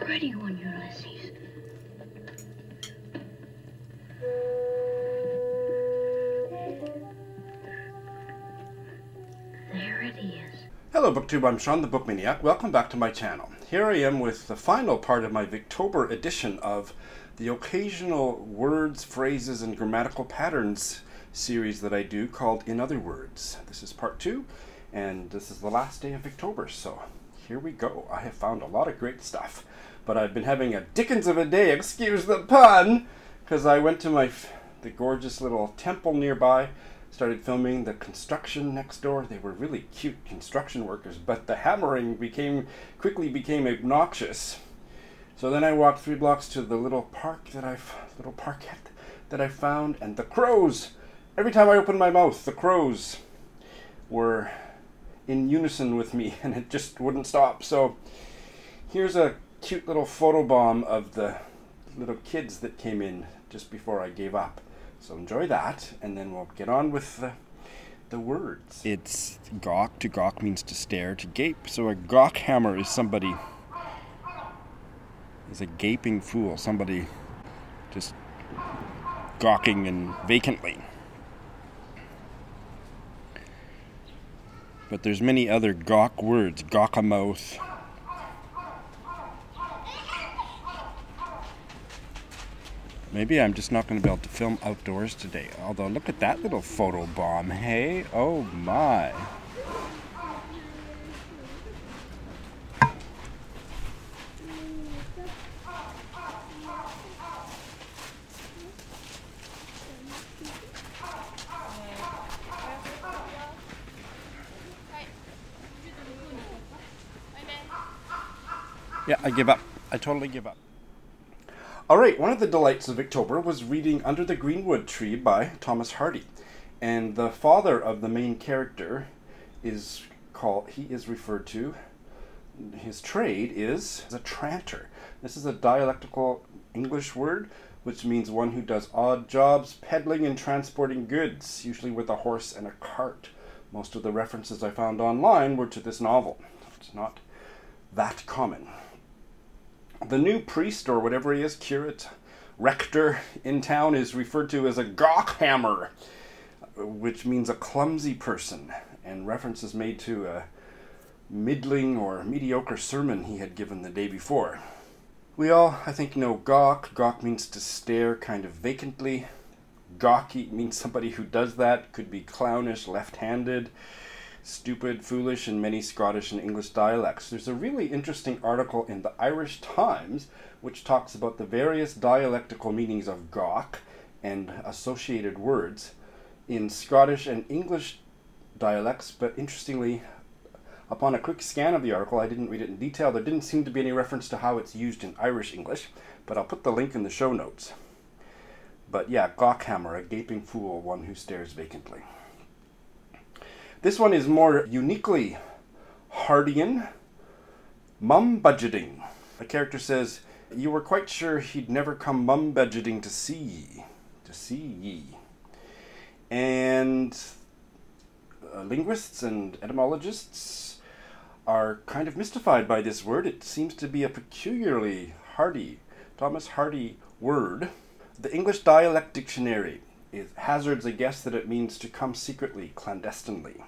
pretty one, Ulysses. There it is. Hello BookTube, I'm Sean the Book Maniac. Welcome back to my channel. Here I am with the final part of my Victober edition of the occasional words, phrases, and grammatical patterns series that I do called In Other Words. This is part 2, and this is the last day of Victober, so here we go. I have found a lot of great stuff, but I've been having a dickens of a day, excuse the pun, because I went to the gorgeous little temple nearby, started filming the construction next door. They were really cute construction workers, but the hammering quickly became obnoxious. So then I walked 3 blocks to the little parkette that I found, and the crows. Every time I opened my mouth, the crows were in unison with me, and it just wouldn't stop. So here's a cute little photobomb of the little kids that came in just before I gave up. So enjoy that, and then we'll get on with the words. It's gawk. To gawk means to stare, to gape. So a gawk-hammer is a gaping fool, somebody just gawking and vacantly. But there's many other gawk words. Gawk-a-mouth. Maybe I'm just not going to be able to film outdoors today. Although, look at that little photo bomb, hey? Oh my. Yeah, I give up. I totally give up. Alright, one of the delights of Victober was reading Under the Greenwood Tree by Thomas Hardy. And the father of the main character is referred to, his trade is a tranter. This is a dialectical English word which means one who does odd jobs, peddling and transporting goods, usually with a horse and a cart. Most of the references I found online were to this novel. It's not that common. The new priest, or whatever he is, curate, rector in town, is referred to as a gawk-hammer, which means a clumsy person, and reference is made to a middling or mediocre sermon he had given the day before. We all, I think, know gawk. Gawk means to stare kind of vacantly. Gawky means somebody who does that. Could be clownish, left-handed, stupid, foolish, in many Scottish and English dialects. There's a really interesting article in the Irish Times which talks about the various dialectical meanings of gawk and associated words in Scottish and English dialects, but interestingly, upon a quick scan of the article, I didn't read it in detail, there didn't seem to be any reference to how it's used in Irish English, but I'll put the link in the show notes. But yeah, gawk-hammer, a gaping fool, one who stares vacantly. This one is more uniquely Hardian. Mum-budgeting. The character says, "You were quite sure he'd never come mum-budgeting to see ye." And linguists and etymologists are kind of mystified by this word. It seems to be a peculiarly Thomas Hardy word. The English Dialect Dictionary hazards a guess that it means to come secretly, clandestinely,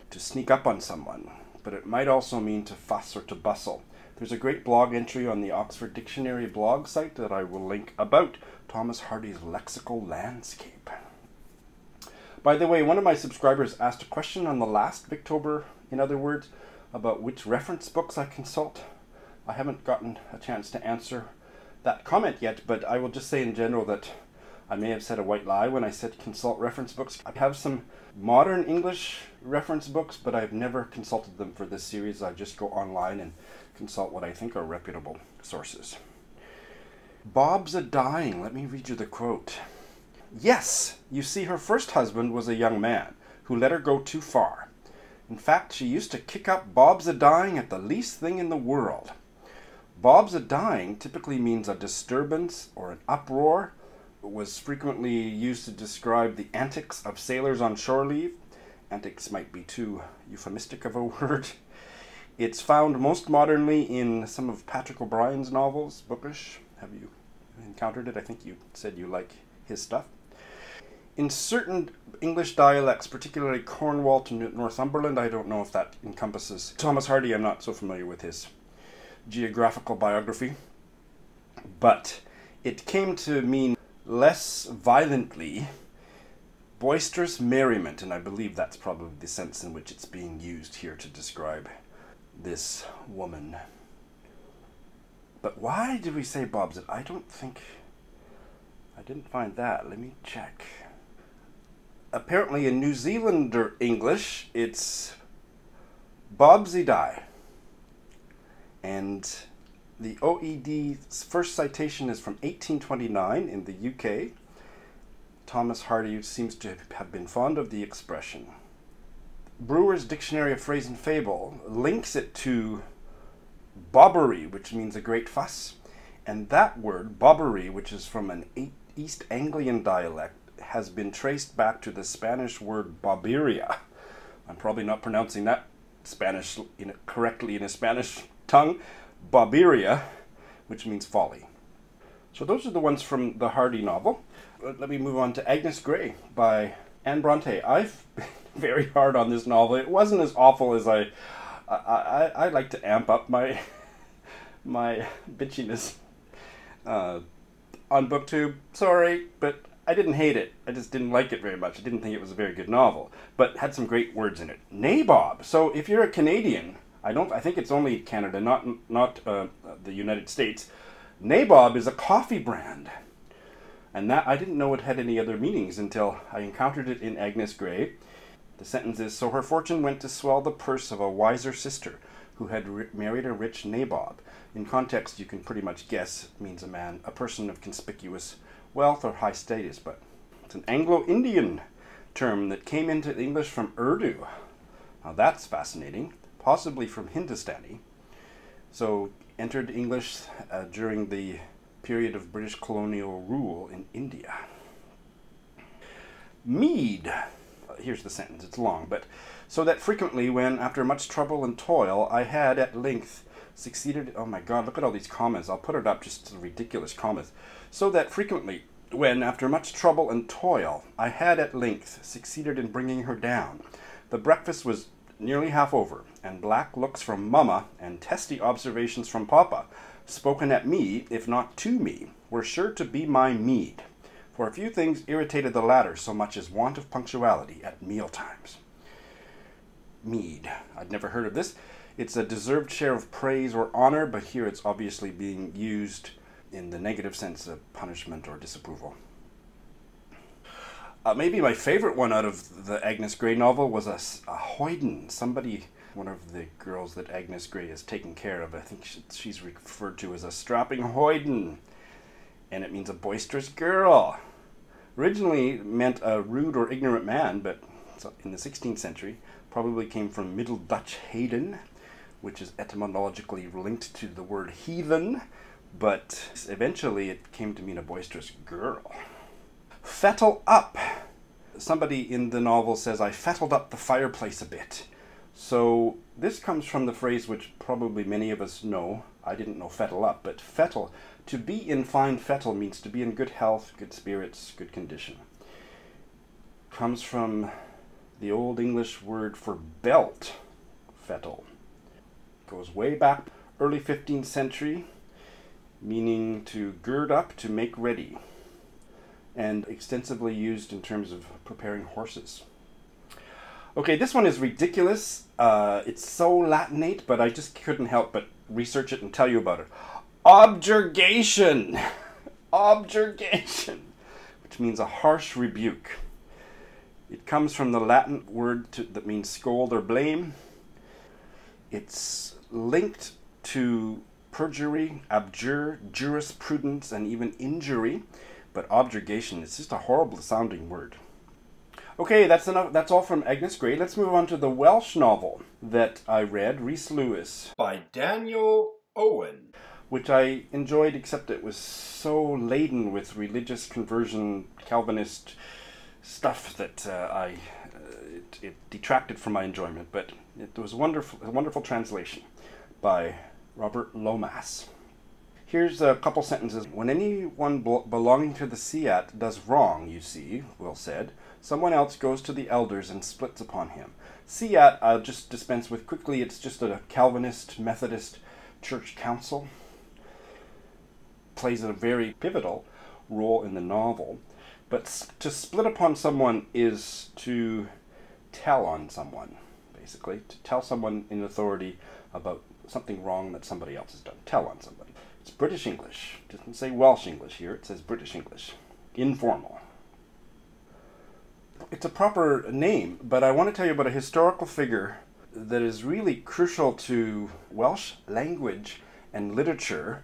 to sneak up on someone, but it might also mean to fuss or to bustle. There's a great blog entry on the Oxford Dictionary blog site that I will link about Thomas Hardy's lexical landscape. By the way, one of my subscribers asked a question on the last Victober, in other words, about which reference books I consult. I haven't gotten a chance to answer that comment yet, but I will just say in general that I may have said a white lie when I said consult reference books. I have some modern English reference books, but I've never consulted them for this series. I just go online and consult what I think are reputable sources. Bob's a-dying. Let me read you the quote. "Yes, you see, her first husband was a young man who let her go too far. In fact, she used to kick up Bob's a-dying at the least thing in the world. Bob's a-dying typically means a disturbance or an uproar. It was frequently used to describe the antics of sailors on shore leave. Antics might be too euphemistic of a word. It's found most modernly in some of Patrick O'Brien's novels, bookish. Have you encountered it? I think you said you like his stuff. In certain English dialects, particularly Cornwall to Northumberland, I don't know if that encompasses Thomas Hardy. I'm not so familiar with his geographical biography. But it came to mean less violently boisterous merriment, and I believe that's probably the sense in which it's being used here to describe this woman. But why did we say bobs it? I didn't find that. Let me check. Apparently in New Zealander English, it's bobsy die. And the OED's first citation is from 1829 in the UK. Thomas Hardy seems to have been fond of the expression. Brewer's Dictionary of Phrase and Fable links it to bobbery, which means a great fuss. And that word, bobbery, which is from an East Anglian dialect, has been traced back to the Spanish word boberia. I'm probably not pronouncing that Spanish correctly in a Spanish tongue. Boberia, which means folly. So those are the ones from the Hardy novel. Let me move on to Agnes Grey by Anne Bronte. I've been very hard on this novel. It wasn't as awful as I like to amp up my bitchiness on BookTube. Sorry, but I didn't hate it. I just didn't like it very much. I didn't think it was a very good novel, but had some great words in it. Nabob. So if you're a Canadian, I think it's only Canada, not the United States. Nabob is a coffee brand. And that I didn't know it had any other meanings until I encountered it in Agnes Grey. The sentence is, so her fortune went to swell the purse of a wiser sister who had married a rich nabob. In context, you can pretty much guess it means a person of conspicuous wealth or high status, but it's an Anglo-Indian term that came into English from Urdu. Now that's fascinating, possibly from Hindustani. So entered English during the period of British colonial rule in India. Meed. Here's the sentence, it's long, but so that frequently when, after much trouble and toil, I had at length succeeded, oh my god, look at all these comments, I'll put it up, just ridiculous comments. So that frequently when, after much trouble and toil, I had at length succeeded in bringing her down, the breakfast was nearly half over, and black looks from Mamma and testy observations from Papa, spoken at me, if not to me, were sure to be my meed. For a few things irritated the latter so much as want of punctuality at meal times. Meed. I'd never heard of this. It's a deserved share of praise or honor, but here it's obviously being used in the negative sense of punishment or disapproval. Maybe my favorite one out of the Agnes Grey novel was a hoyden. One of the girls that Agnes Grey is taking care of, I think she's referred to as a strapping hoyden. And it means a boisterous girl. Originally meant a rude or ignorant man, but in the 16th century probably came from Middle Dutch hayden, which is etymologically linked to the word heathen, but eventually it came to mean a boisterous girl. Fettle up. Somebody in the novel says, I fettled up the fireplace a bit. So this comes from the phrase which probably many of us know. I didn't know fettle up, but fettle. To be in fine fettle means to be in good health, good spirits, good condition. Comes from the Old English word for belt, fettle. Goes way back, early 15th century, meaning to gird up, to make ready, and extensively used in terms of preparing horses. Okay, this one is ridiculous. It's so Latinate, but I just couldn't help but research it and tell you about it. Objurgation! Objurgation! Which means a harsh rebuke. It comes from the Latin word that means scold or blame. It's linked to perjury, abjure, jurisprudence, and even injury. But objurgation is just a horrible sounding word. Okay, that's enough. That's all from Agnes Grey. Let's move on to the Welsh novel that I read, Rhys Lewis, by Daniel Owen, which I enjoyed, except it was so laden with religious conversion, Calvinist stuff that it detracted from my enjoyment. But it was a wonderful translation. by Robert Lomas. Here's a couple sentences. When anyone belonging to the Seiat does wrong, you see, Will said, someone else goes to the elders and splits upon him. Seiat, I'll just dispense with quickly, it's just a Calvinist, Methodist church council. Plays a very pivotal role in the novel. But to split upon someone is to tell on someone, basically. To tell someone in authority about something wrong that somebody else has done. Tell on somebody. It's British English. It doesn't say Welsh English here, it says British English. Informal. It's a proper name, but I want to tell you about a historical figure that is really crucial to Welsh language and literature,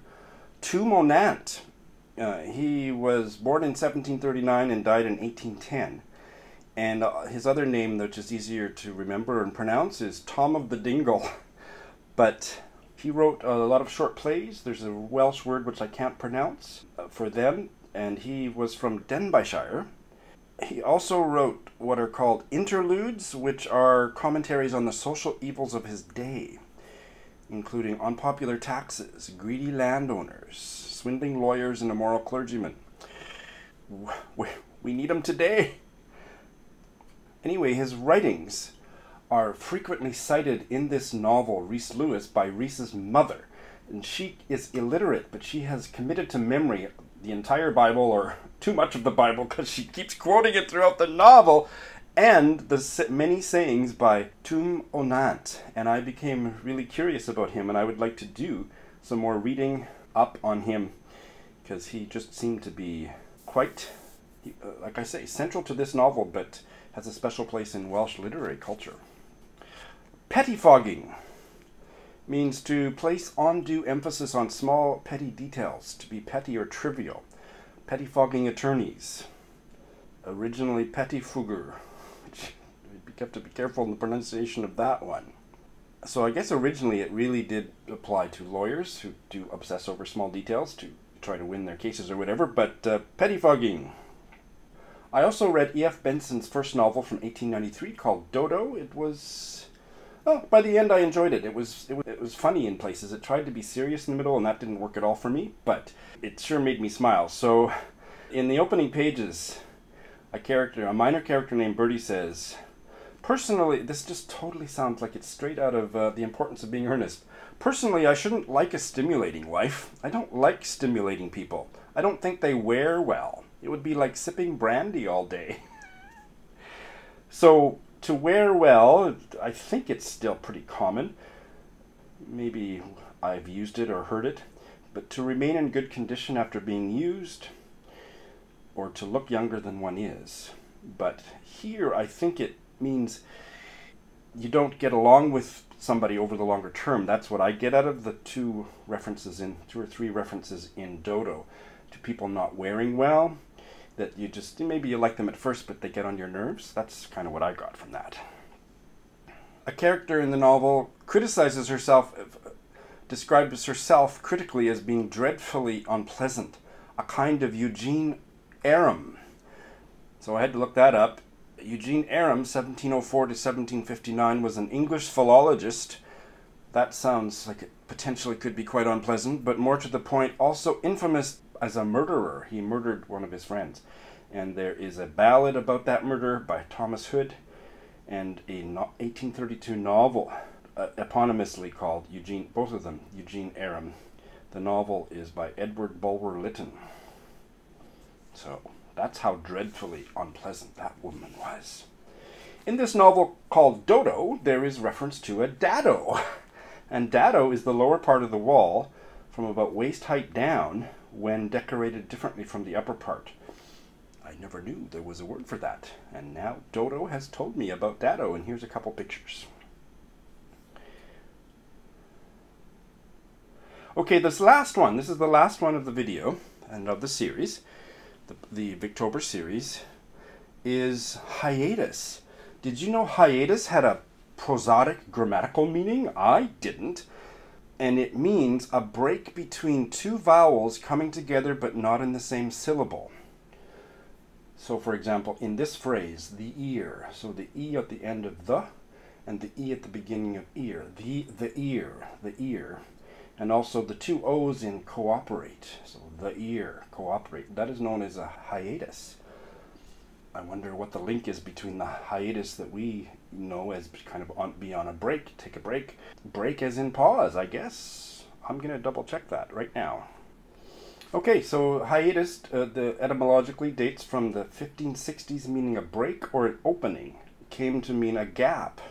Nant. He was born in 1739 and died in 1810. And his other name, which is easier to remember and pronounce, is Tom of the Dingle. But he wrote a lot of short plays. There's a Welsh word which I can't pronounce for them, and he was from Denbighshire. He also wrote what are called interludes, which are commentaries on the social evils of his day, including unpopular taxes, greedy landowners, swindling lawyers, and immoral clergymen. We need them today. Anyway, his writings are frequently cited in this novel, Rhys Lewis, by Rhys's mother. And she is illiterate, but she has committed to memory the entire Bible, or too much of the Bible, because she keeps quoting it throughout the novel, and the many sayings by Nant. And I became really curious about him, and I would like to do some more reading up on him, because he just seemed to be quite, like I say, central to this novel, but has a special place in Welsh literary culture. Pettifogging means to place undue emphasis on small, petty details, to be petty or trivial. Pettifogging attorneys. Originally pettifogger, which you have to be careful in the pronunciation of that one. So I guess originally it really did apply to lawyers who do obsess over small details to try to win their cases or whatever, but pettifogging. I also read E.F. Benson's first novel from 1893 called Dodo. It was, well, by the end I enjoyed it. It was funny in places. It tried to be serious in the middle, and that didn't work at all for me, but it sure made me smile. So in the opening pages, a minor character named Bertie says, personally, this just totally sounds like it's straight out of The Importance of Being Earnest. Personally, I shouldn't like a stimulating wife. I don't like stimulating people. I don't think they wear well. It would be like sipping brandy all day. So, to wear well, I think it's still pretty common. Maybe I've used it or heard it. But to remain in good condition after being used, or to look younger than one is. But here, I think it means you don't get along with somebody over the longer term. That's what I get out of the two or three references in Dodo, to people not wearing well, that maybe you like them at first, but they get on your nerves. That's kind of what I got from that. A character in the novel describes herself critically as being dreadfully unpleasant, a kind of Eugene Aram. So I had to look that up. Eugene Aram, 1704 to 1759, was an English philologist. That sounds like it potentially could be quite unpleasant, but more to the point, also infamous as a murderer. He murdered one of his friends. And there is a ballad about that murder by Thomas Hood, and a 1832 novel eponymously called both of them, Eugene Aram. The novel is by Edward Bulwer Lytton. So that's how dreadfully unpleasant that woman was. In this novel called Dodo, there is reference to a dado. And dado is the lower part of the wall from about waist height down, when decorated differently from the upper part. I never knew there was a word for that. And now Dodo has told me about dado, and here's a couple pictures. Okay, this is the last one of the video and of the series. The Victober series is hiatus. Did you know hiatus had a prosodic grammatical meaning? I didn't. And it means a break between two vowels coming together but not in the same syllable. So for example, in this phrase, the ear, so the E at the end of the and the E at the beginning of ear. The ear. And also the two O's in cooperate. So the ear, cooperate. That is known as a hiatus. I wonder what the link is between the hiatus that we know as kind of be on a break, take a break. Break as in pause, I guess. I'm going to double check that right now. Okay, so hiatus, the etymologically dates from the 1560s, meaning a break or an opening. It came to mean a gap,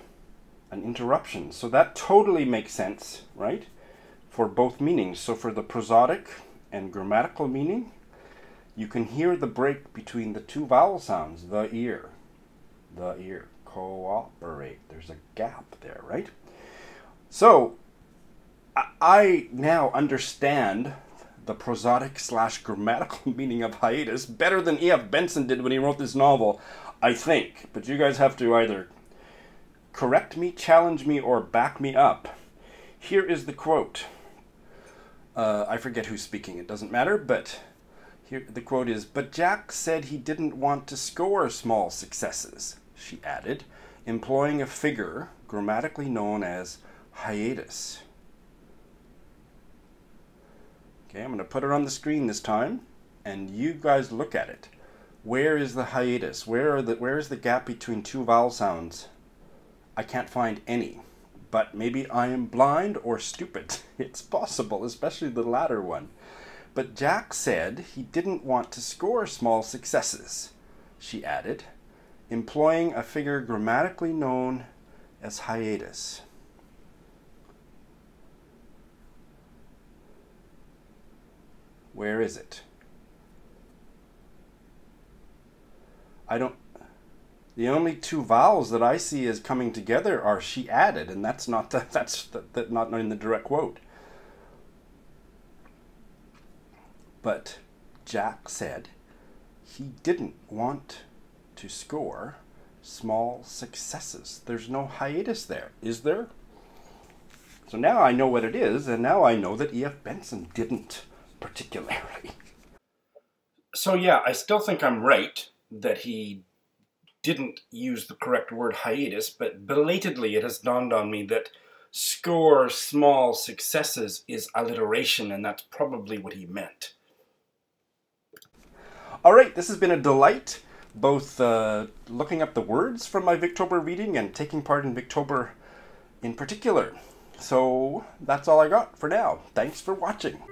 an interruption. So that totally makes sense, right? For both meanings. So for the prosodic and grammatical meaning, you can hear the break between the two vowel sounds, the ear, cooperate. There's a gap there, right? So I now understand the prosodic / grammatical meaning of hiatus better than E.F. Benson did when he wrote this novel, I think. But you guys have to either correct me, challenge me, or back me up. Here is the quote. I forget who's speaking, it doesn't matter, but here the quote is, "But Jack said he didn't want to score small successes," she added, employing a figure grammatically known as hiatus. Okay, I'm going to put it on the screen this time, and you guys look at it. Where is the hiatus? Where is the gap between two vowel sounds? I can't find any, but maybe I am blind or stupid. It's possible, especially the latter one. But Jack said he didn't want to score small successes, she added, employing a figure grammatically known as hiatus. Where is it? The only two vowels that I see as coming together are she added, and that's not not in the direct quote. But Jack said he didn't want to score small successes. There's no hiatus there, is there? So now I know what it is, and now I know that E.F. Benson didn't particularly. So yeah, I still think I'm right that he didn't use the correct word hiatus, but belatedly it has dawned on me that score small successes is alliteration, and that's probably what he meant. Alright, this has been a delight, both looking up the words from my Victober reading and taking part in Victober in particular. So that's all I got for now. Thanks for watching.